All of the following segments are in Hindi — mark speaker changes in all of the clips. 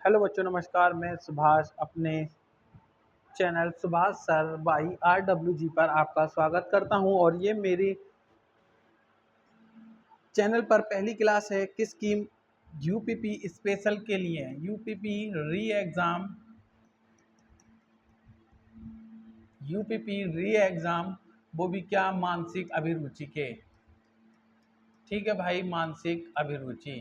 Speaker 1: हेलो बच्चों, नमस्कार। मैं सुभाष अपने channel Subhash sir by RWG पर आपका स्वागत करता हूं और ये मेरी चैनल पर पहली क्लास है किसकी? यूपीपी स्पेशल के लिए। यूपीपी री एग्ज़ाम, वो भी क्या? मानसिक अभिरुचि के। ठीक है भाई, मानसिक अभिरुचि।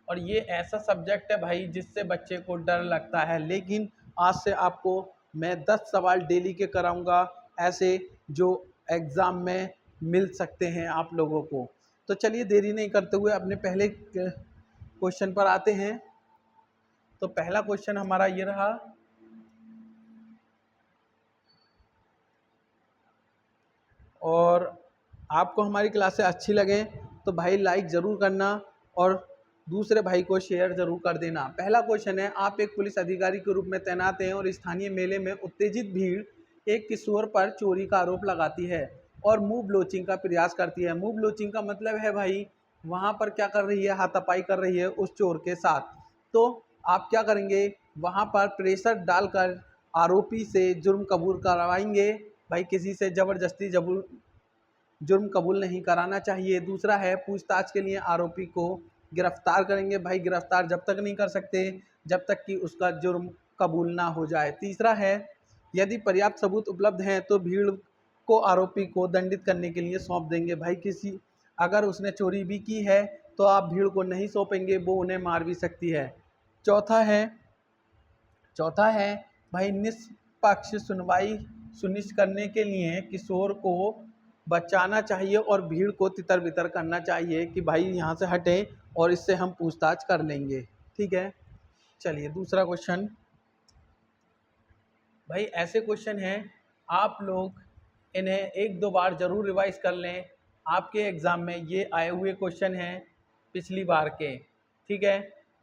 Speaker 1: और ये ऐसा सब्जेक्ट है भाई जिससे बच्चे को डर लगता है, लेकिन आज से आपको मैं 10 सवाल डेली के कराऊंगा, ऐसे जो एग्ज़ाम में मिल सकते हैं आप लोगों को। तो चलिए देरी नहीं करते हुए अपने पहले क्वेश्चन पर आते हैं। तो पहला क्वेश्चन हमारा ये रहा, और आपको हमारी क्लासें अच्छी लगे तो भाई लाइक ज़रूर करना और दूसरे भाई को शेयर ज़रूर कर देना। पहला क्वेश्चन है, आप एक पुलिस अधिकारी के रूप में तैनात हैं और स्थानीय मेले में उत्तेजित भीड़ एक किशोर पर चोरी का आरोप लगाती है और मुंह ब्लोचिंग का प्रयास करती है। मुंह ब्लोचिंग का मतलब है भाई वहाँ पर क्या कर रही है? हाथापाई कर रही है उस चोर के साथ। तो आप क्या करेंगे? वहाँ पर प्रेशर डालकर आरोपी से जुर्म कबूल करवाएंगे। भाई किसी से ज़बरदस्ती जुर्म कबूल नहीं कराना चाहिए। दूसरा है, पूछताछ के लिए आरोपी को गिरफ्तार करेंगे। भाई गिरफ्तार जब तक नहीं कर सकते जब तक कि उसका जुर्म कबूल ना हो जाए। तीसरा है, यदि पर्याप्त सबूत उपलब्ध हैं तो भीड़ को आरोपी को दंडित करने के लिए सौंप देंगे। भाई अगर उसने चोरी भी की है तो आप भीड़ को नहीं सौंपेंगे, वो उन्हें मार भी सकती है। चौथा है भाई निष्पक्ष सुनवाई सुनिश्चित करने के लिए किशोर को बचाना चाहिए और भीड़ को तितर बितर करना चाहिए कि भाई यहाँ से हटें और इससे हम पूछताछ कर लेंगे। ठीक है, चलिए दूसरा क्वेश्चन। भाई ऐसे क्वेश्चन हैं, आप लोग इन्हें एक दो बार ज़रूर रिवाइज कर लें। आपके एग्ज़ाम में ये आए हुए क्वेश्चन हैं पिछली बार के। ठीक है,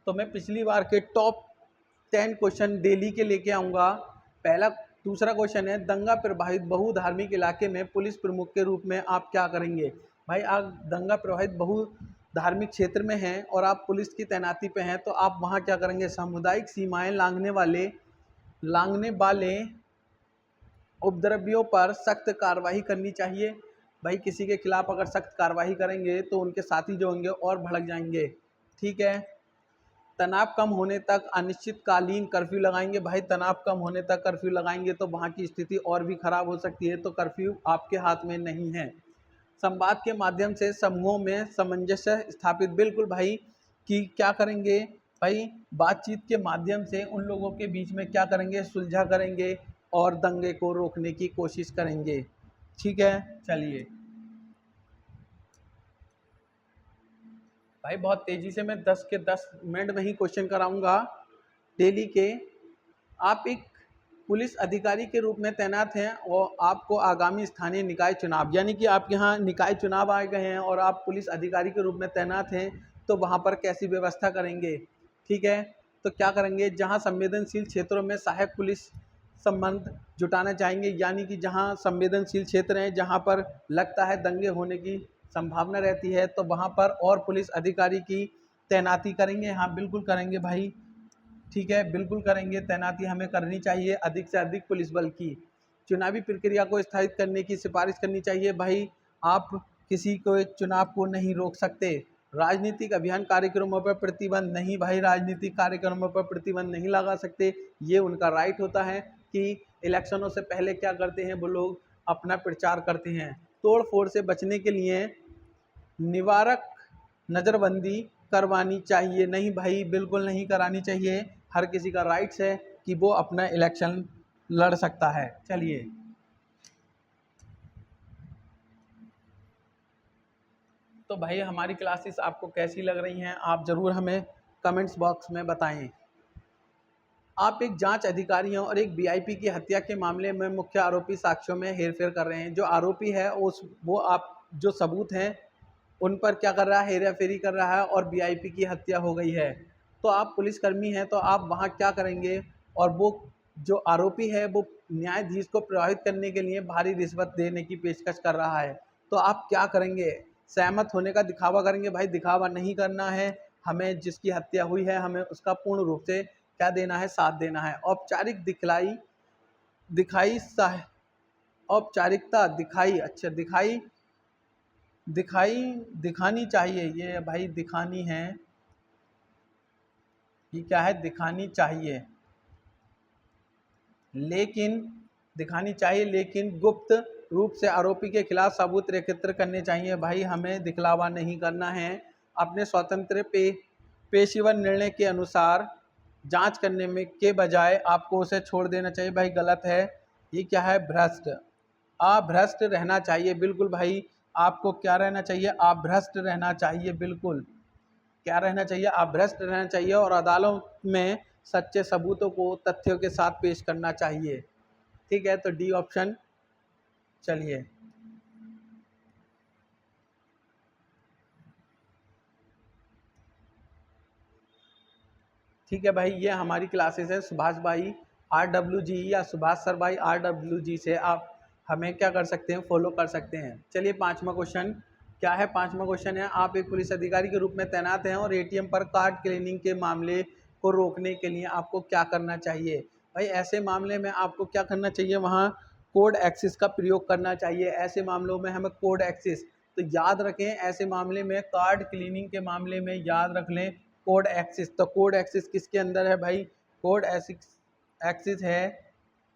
Speaker 1: तो मैं पिछली बार के टॉप 10 क्वेश्चन डेली के लेके आऊँगा। दूसरा क्वेश्चन है, दंगा प्रभावित बहुधार्मिक इलाके में पुलिस प्रमुख के रूप में आप क्या करेंगे? भाई आप दंगा प्रभावित बहुधार्मिक क्षेत्र में हैं और आप पुलिस की तैनाती पे हैं, तो आप वहाँ क्या करेंगे? सामुदायिक सीमाएं लांघने वाले उपद्रवियों पर सख्त कार्रवाई करनी चाहिए। भाई किसी के खिलाफ अगर सख्त कार्रवाई करेंगे तो उनके साथी जो होंगे और भड़क जाएंगे। ठीक है, तनाव कम होने तक अनिश्चितकालीन कर्फ्यू लगाएंगे। भाई तनाव कम होने तक कर्फ्यू लगाएंगे तो वहाँ की स्थिति और भी खराब हो सकती है, तो कर्फ्यू आपके हाथ में नहीं है। संवाद के माध्यम से समूहों में सामंजस्य स्थापित, बिल्कुल भाई कि क्या करेंगे? भाई बातचीत के माध्यम से उन लोगों के बीच में क्या करेंगे? सुलझा करेंगे और दंगे को रोकने की कोशिश करेंगे। ठीक है, चलिए भाई बहुत तेज़ी से मैं 10 के 10 मिनट में ही क्वेश्चन कराऊंगा डेली के। आप एक पुलिस अधिकारी के रूप में तैनात हैं और आपको आगामी स्थानीय निकाय चुनाव, यानी कि आपके यहाँ निकाय चुनाव आए गए हैं और आप पुलिस अधिकारी के रूप में तैनात हैं, तो वहाँ पर कैसी व्यवस्था करेंगे? ठीक है, तो क्या करेंगे? जहाँ संवेदनशील क्षेत्रों में सहायक पुलिस संबंध जुटाना चाहेंगे, यानी कि जहाँ संवेदनशील क्षेत्र हैं, जहाँ पर लगता है दंगे होने की संभावना रहती है, तो वहाँ पर और पुलिस अधिकारी की तैनाती करेंगे। हाँ बिल्कुल करेंगे भाई। ठीक है, बिल्कुल करेंगे, तैनाती हमें करनी चाहिए अधिक से अधिक पुलिस बल की। चुनावी प्रक्रिया को स्थगित करने की सिफारिश करनी चाहिए। भाई आप किसी को चुनाव को नहीं रोक सकते। राजनीतिक अभियान कार्यक्रमों पर प्रतिबंध नहीं, भाई राजनीतिक कार्यक्रमों पर प्रतिबंध नहीं लगा सकते। ये उनका राइट होता है कि इलेक्शनों से पहले क्या करते हैं वो लोग? अपना प्रचार करते हैं। तोड़ फोड़ से बचने के लिए निवारक नज़रबंदी करवानी चाहिए। नहीं भाई, बिल्कुल नहीं करानी चाहिए। हर किसी का राइट्स है कि वो अपना इलेक्शन लड़ सकता है। चलिए तो भाई हमारी क्लासेस आपको कैसी लग रही हैं, आप ज़रूर हमें कमेंट्स बॉक्स में बताएं। आप एक जांच अधिकारी हैं और एक वीआईपी की हत्या के मामले में मुख्य आरोपी साक्ष्यों में हेरफेर कर रहे हैं। जो आरोपी है वो आप जो सबूत हैं उन पर क्या कर रहा है? हेरा फेरी कर रहा है और वीआईपी की हत्या हो गई है। तो आप पुलिसकर्मी हैं, तो आप वहाँ क्या करेंगे? और वो जो आरोपी है वो न्यायाधीश को प्रभावित करने के लिए भारी रिश्वत देने की पेशकश कर रहा है, तो आप क्या करेंगे? सहमत होने का दिखावा करेंगे। भाई दिखावा नहीं करना है, हमें जिसकी हत्या हुई है हमें उसका पूर्ण रूप से क्या देना है, साथ देना है। औपचारिक दिखलाई दिखाई सह औपचारिकता दिखाई, अच्छा दिखाई दिखाई दिखानी चाहिए, ये भाई दिखानी है, ये क्या है, दिखानी चाहिए, लेकिन दिखानी चाहिए लेकिन गुप्त रूप से आरोपी के खिलाफ सबूत एकत्र करने चाहिए। भाई हमें दिखलावा नहीं करना है, अपने स्वतंत्र पेशेवर निर्णय के अनुसार जांच करने में के बजाय आपको उसे छोड़ देना चाहिए। भाई गलत है, ये क्या है, भ्रष्ट, अभ्रष्ट रहना चाहिए। बिल्कुल भाई, आपको क्या रहना चाहिए, अभ्रष्ट रहना चाहिए। बिल्कुल क्या रहना चाहिए, अभ्रष्ट रहना चाहिए और अदालत में सच्चे सबूतों को तथ्यों के साथ पेश करना चाहिए। ठीक है, तो डी ऑप्शन। चलिए, ठीक है भाई, ये हमारी क्लासेस है सुभाष भाई RWG या सुभाष सर भाई RWG से आप हमें क्या कर सकते हैं, फॉलो कर सकते हैं। चलिए, पांचवा क्वेश्चन क्या है, पांचवा क्वेश्चन है, आप एक पुलिस अधिकारी के रूप में तैनात हैं और एटीएम पर कार्ड क्लीनिंग के मामले को रोकने के लिए आपको क्या करना चाहिए। भाई ऐसे मामले में आपको क्या करना चाहिए, वहाँ कोड एक्सिस का प्रयोग करना चाहिए। ऐसे मामलों में हमें कोड एक्सिस, तो याद रखें, ऐसे मामले में कार्ड क्लीनिंग के मामले में याद रख लें कोड एक्सिस। तो कोड एक्सिस किसके अंदर है भाई, कोड एक्सिस है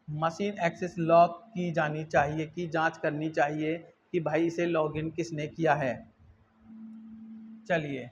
Speaker 1: मशीन एक्सिस लॉक की जानी चाहिए, की जांच करनी चाहिए कि भाई इसे लॉगिन किसने किया है। चलिए,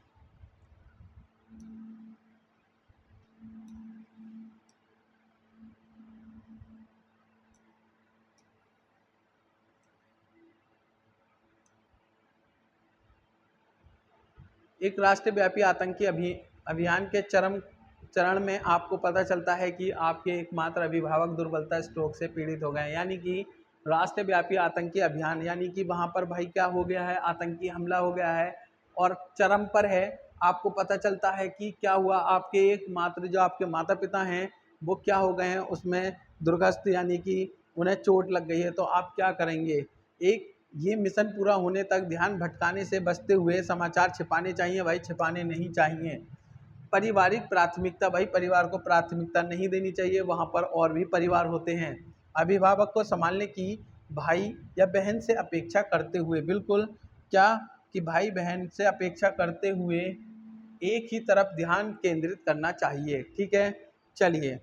Speaker 1: एक राष्ट्रव्यापी आतंकी अभियान के चरण में आपको पता चलता है कि आपके एकमात्र अभिभावक दुर्बलता स्ट्रोक से पीड़ित हो गए हैं। यानी कि राष्ट्रव्यापी आतंकी अभियान, यानी कि वहाँ पर भाई क्या हो गया है, आतंकी हमला हो गया है और चरम पर है। आपको पता चलता है कि क्या हुआ, आपके एकमात्र जो आपके माता पिता हैं वो क्या हो गए हैं, उसमें दुर्गस्त, यानी कि उन्हें चोट लग गई है। तो आप क्या करेंगे, एक ये मिशन पूरा होने तक ध्यान भटकाने से बचते हुए समाचार छिपाने चाहिए। भाई छिपाने नहीं चाहिए। पारिवारिक प्राथमिकता, भाई परिवार को प्राथमिकता नहीं देनी चाहिए, वहाँ पर और भी परिवार होते हैं। अभिभावक को संभालने की भाई या बहन से अपेक्षा करते हुए, बिल्कुल क्या, कि भाई बहन से अपेक्षा करते हुए एक ही तरफ ध्यान केंद्रित करना चाहिए। ठीक है, चलिए,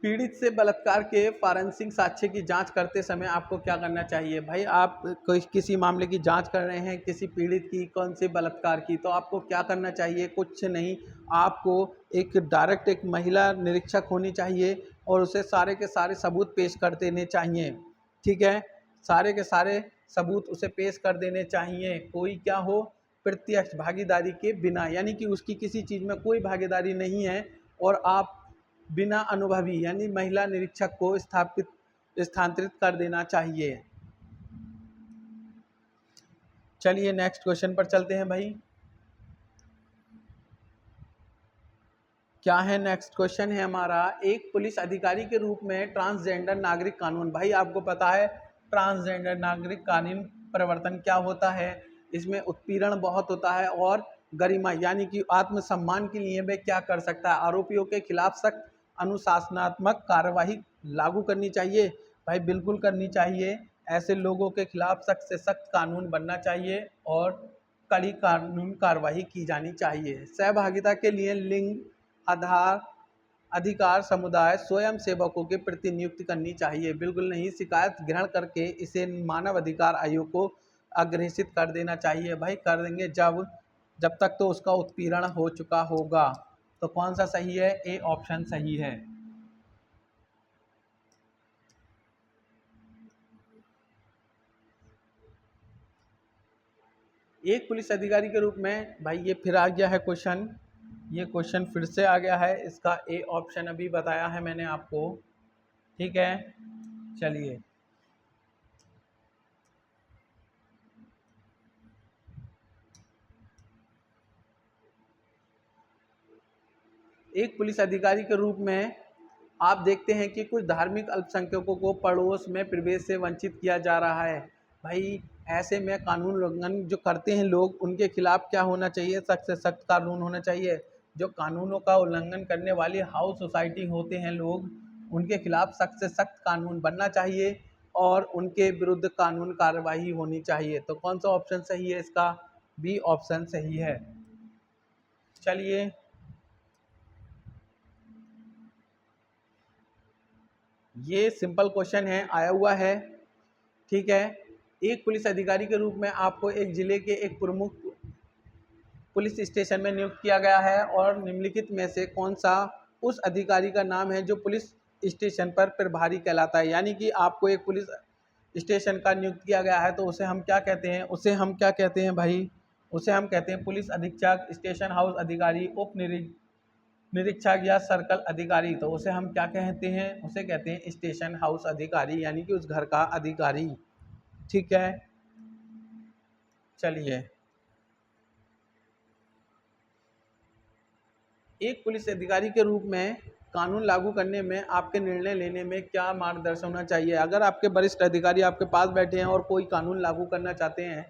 Speaker 1: पीड़ित से बलात्कार के फॉरेंसिक साक्ष्य की जांच करते समय आपको क्या करना चाहिए। भाई आप कोई किसी मामले की जांच कर रहे हैं, किसी पीड़ित की, कौन से बलात्कार की, तो आपको क्या करना चाहिए, कुछ नहीं, आपको एक डायरेक्ट एक महिला निरीक्षक होनी चाहिए और उसे सारे के सारे सबूत पेश कर देने चाहिए। ठीक है, सारे के सारे सबूत उसे पेश कर देने चाहिए, कोई क्या हो, प्रत्यक्ष भागीदारी के बिना, यानी कि उसकी किसी चीज़ में कोई भागीदारी नहीं है और आप बिना अनुभवी यानी महिला निरीक्षक को स्थानांतरित कर देना चाहिए। चलिए, नेक्स्ट क्वेश्चन पर चलते हैं भाई। क्या है, नेक्स्ट क्वेश्चन है हमारा, एक पुलिस अधिकारी के रूप में ट्रांसजेंडर नागरिक कानून। भाई आपको पता है ट्रांसजेंडर नागरिक कानून परिवर्तन क्या होता है, इसमें उत्पीड़न बहुत होता है और गरिमा यानी कि आत्मसम्मान के लिए वे क्या कर सकता है, आरोपियों के खिलाफ सख्त अनुशासनात्मक कार्यवाही लागू करनी चाहिए। भाई बिल्कुल करनी चाहिए, ऐसे लोगों के खिलाफ सख्त से सख्त कानून बनना चाहिए और कड़ी कानून कार्रवाई की जानी चाहिए। सहभागिता के लिए लिंग आधार अधिकार समुदाय स्वयं सेवकों के प्रति नियुक्ति करनी चाहिए। बिल्कुल नहीं, शिकायत ग्रहण करके इसे मानव अधिकार आयोग को अग्रेसित कर देना चाहिए। भाई कर देंगे जब जब तक तो उसका उत्पीड़न हो चुका होगा। तो कौन सा सही है, ए ऑप्शन सही है। एक पुलिस अधिकारी के रूप में, भाई ये फिर आ गया है क्वेश्चन, ये क्वेश्चन फिर से आ गया है, इसका ए ऑप्शन अभी बताया है मैंने आपको। ठीक है, चलिए, एक पुलिस अधिकारी के रूप में आप देखते हैं कि कुछ धार्मिक अल्पसंख्यकों को पड़ोस में प्रवेश से वंचित किया जा रहा है। भाई ऐसे में कानून उल्लंघन जो करते हैं लोग, उनके खिलाफ क्या होना चाहिए? सख्त से सख्त कानून होना चाहिए। जो कानूनों का उल्लंघन करने वाली हाउस सोसाइटी होते हैं लोग, उनके खिलाफ सख्त से सख्त कानून बनना चाहिए और उनके विरुद्ध कानून कार्रवाई होनी चाहिए। तो कौन सा ऑप्शन सही है इसका? बी ऑप्शन सही है। चलिए ये सिंपल क्वेश्चन है, आया हुआ है। ठीक है, एक पुलिस अधिकारी के रूप में आपको एक जिले के एक प्रमुख पुलिस स्टेशन में नियुक्त किया गया है और निम्नलिखित में से कौन सा उस अधिकारी का नाम है जो पुलिस स्टेशन पर प्रभारी कहलाता है? यानी कि आपको एक पुलिस स्टेशन का नियुक्त किया गया है तो उसे हम क्या कहते हैं? उसे हम क्या कहते हैं भाई? उसे हम कहते हैं पुलिस अधीक्षक, स्टेशन हाउस अधिकारी, उप निरीक्षक या सर्कल अधिकारी। तो उसे हम क्या कहते हैं? उसे कहते हैं स्टेशन हाउस अधिकारी, यानी कि उस घर का अधिकारी। ठीक है, चलिए एक पुलिस अधिकारी के रूप में कानून लागू करने में आपके निर्णय लेने में क्या मार्गदर्शन होना चाहिए? अगर आपके वरिष्ठ अधिकारी आपके पास बैठे हैं और कोई कानून लागू करना चाहते हैं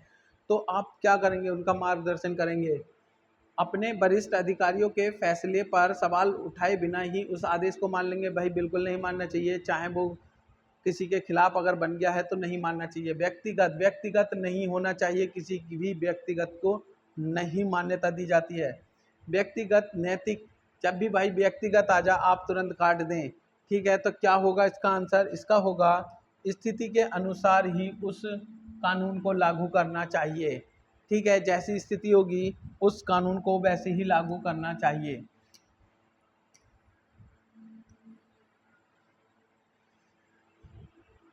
Speaker 1: तो आप क्या करेंगे? उनका मार्गदर्शन करेंगे। अपने वरिष्ठ अधिकारियों के फैसले पर सवाल उठाए बिना ही उस आदेश को मान लेंगे? भाई बिल्कुल नहीं मानना चाहिए। चाहे वो किसी के खिलाफ अगर बन गया है तो नहीं मानना चाहिए। व्यक्तिगत व्यक्तिगत नहीं होना चाहिए, किसी की भी व्यक्तिगत को नहीं मान्यता दी जाती है। व्यक्तिगत नैतिक, जब भी भाई व्यक्तिगत आ जा आप तुरंत काट दें। ठीक है, तो क्या होगा इसका आंसर? इसका होगा स्थिति के अनुसार ही उस कानून को लागू करना चाहिए। ठीक है, जैसी स्थिति होगी उस कानून को वैसे ही लागू करना चाहिए।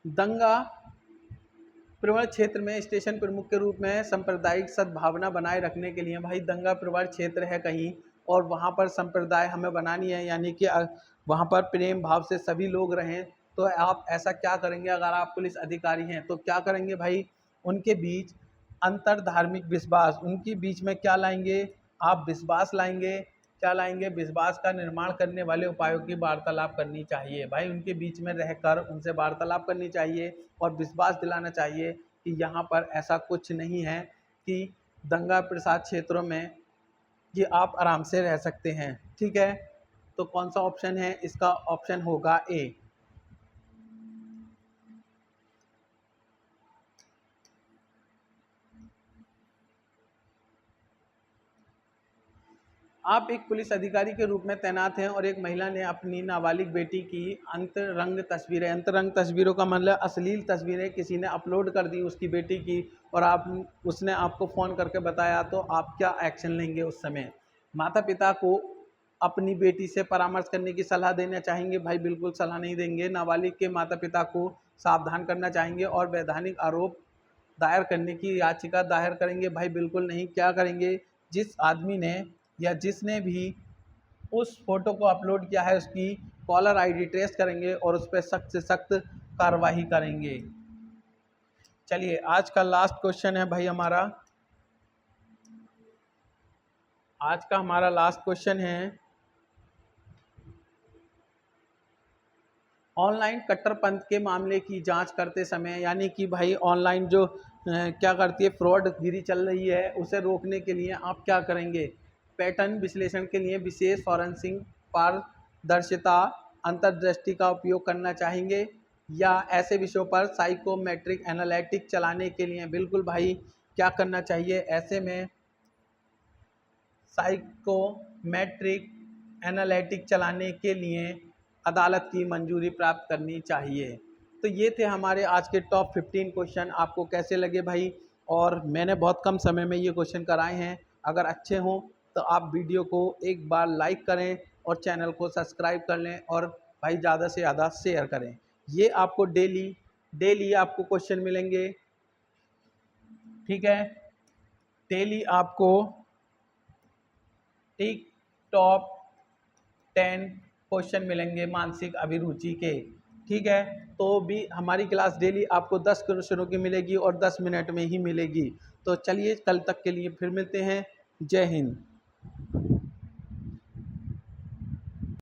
Speaker 1: दंगा प्रवण क्षेत्र में स्टेशन प्रमुख के रूप में सांप्रदायिक सद्भावना बनाए रखने के लिए, भाई दंगा प्रवण क्षेत्र है कहीं और वहाँ पर संप्रदाय हमें बनानी है, यानी कि वहाँ पर प्रेम भाव से सभी लोग रहें, तो आप ऐसा क्या करेंगे? अगर आप पुलिस अधिकारी हैं तो क्या करेंगे भाई? उनके बीच अंतर धार्मिक विश्वास, उनके बीच में क्या लाएंगे आप? विश्वास लाएंगे। क्या लाएंगे? विश्वास का निर्माण करने वाले उपायों की वार्तालाप करनी चाहिए। भाई उनके बीच में रहकर उनसे वार्तालाप करनी चाहिए और विश्वास दिलाना चाहिए कि यहाँ पर ऐसा कुछ नहीं है कि दंगा प्रसाद क्षेत्रों में ये आप आराम से रह सकते हैं। ठीक है, तो कौन सा ऑप्शन है इसका? ऑप्शन होगा ए। आप एक पुलिस अधिकारी के रूप में तैनात हैं और एक महिला ने अपनी नाबालिग बेटी की अंतरंग तस्वीरों का मतलब अश्लील तस्वीरें किसी ने अपलोड कर दी उसकी बेटी की, और उसने आपको फ़ोन करके बताया, तो आप क्या एक्शन लेंगे उस समय? माता पिता को अपनी बेटी से परामर्श करने की सलाह देना चाहेंगे? भाई बिल्कुल सलाह नहीं देंगे। नाबालिग के माता पिता को सावधान करना चाहेंगे और वैधानिक आरोप दायर करने की याचिका दायर करेंगे? भाई बिल्कुल नहीं। क्या करेंगे? जिस आदमी ने या जिसने भी उस फोटो को अपलोड किया है उसकी कॉलर आईडी ट्रेस करेंगे और उस पर सख्त से सख्त कार्रवाई करेंगे। चलिए आज का लास्ट क्वेश्चन है भाई हमारा, आज का हमारा लास्ट क्वेश्चन है ऑनलाइन कट्टरपंथ के मामले की जांच करते समय, यानी कि भाई ऑनलाइन जो क्या करती है फ्रॉडगिरी चल रही है उसे रोकने के लिए आप क्या करेंगे? पैटर्न विश्लेषण के लिए विशेष फॉरेंसिक पारदर्शिता अंतर्दृष्टि का उपयोग करना चाहेंगे, या ऐसे विषयों पर साइकोमेट्रिक एनालिटिक चलाने के लिए बिल्कुल भाई क्या करना चाहिए? ऐसे में साइकोमेट्रिक एनालिटिक चलाने के लिए अदालत की मंजूरी प्राप्त करनी चाहिए। तो ये थे हमारे आज के टॉप 15 क्वेश्चन। आपको कैसे लगे भाई? और मैंने बहुत कम समय में ये क्वेश्चन कराए हैं। अगर अच्छे हों तो आप वीडियो को एक बार लाइक करें और चैनल को सब्सक्राइब कर लें और भाई ज़्यादा से ज़्यादा शेयर करें। ये आपको डेली आपको क्वेश्चन मिलेंगे। ठीक है, डेली आपको ठीक टॉप 10 क्वेश्चन मिलेंगे मानसिक अभिरुचि के। ठीक है, तो भी हमारी क्लास डेली आपको 10 क्वेश्चनों की मिलेगी और 10 मिनट में ही मिलेगी। तो चलिए कल तक के लिए फिर मिलते हैं। जय हिंद।